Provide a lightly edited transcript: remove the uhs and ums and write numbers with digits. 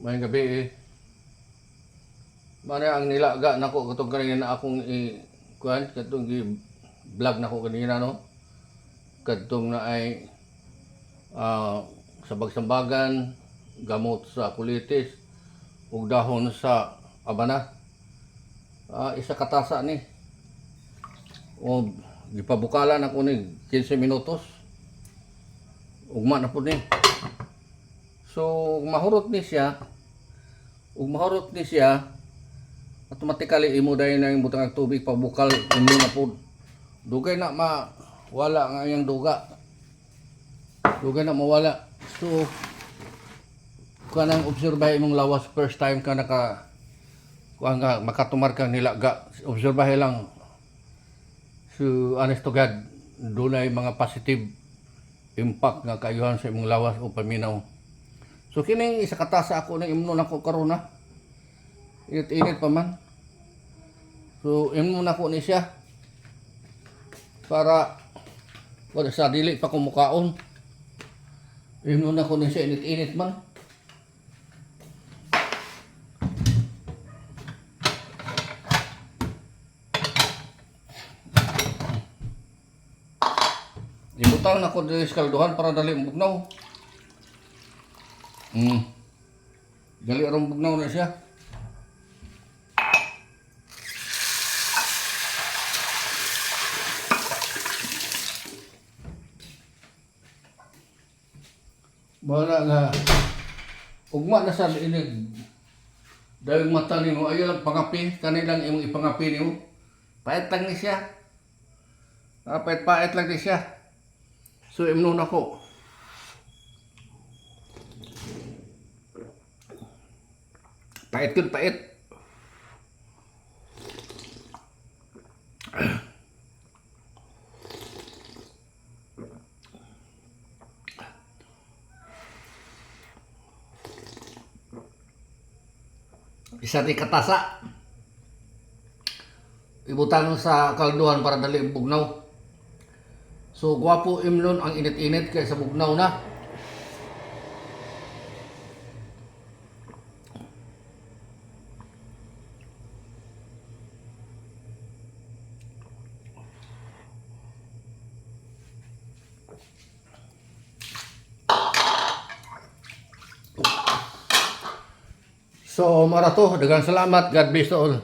May gabi eh. Mane ang nilaga nako katong kanina na akong kuan katong vlog nako kanina no. Kadtong na ay sabag-sambagan, gamot sa kulitis ug dahon sa abana. Isa katasa ni. O gipabukalan ako ni 15 minutos. Ugma na pud ni. So mahurot ni siya. Ug mahurot ni siya, automatically imo dayon na yung butang tubig pabukal imo na pud. Dugay na mawala nga yang duga. Dugay na mawala. So kanang obserbahe imong lawas first time ka naka kuan nga makatumar kang nilaga. Obserbahe lang. So honest to God, dunay mga positive impact nga kaayuhan sa imong lawas o paminaw. So kining isa katasa ako ng imnon ako karon na. Init-init pa man. So imnon ako ni siya para wala sa dili pa kumukaon. Imnon ako ni siya init-init man. Ibutang na ko dili sa kalduhan para dali bugnaw. Dali arong bugnaw na siya. Bala nga ugma na sa inig. Dahil mata nimo ayo lang pangapi, kanilang imong ipangapi nimo. Pait lang ni siya. Pait lang ni siya. So imnon ako. Pait kun pait. Isa ti katasa. Ibutang sa kalduhan para dali bugnaw. So gwapo imnon ang init-init kaysa bugnaw na. So marato, daghang salamat. God bless to all.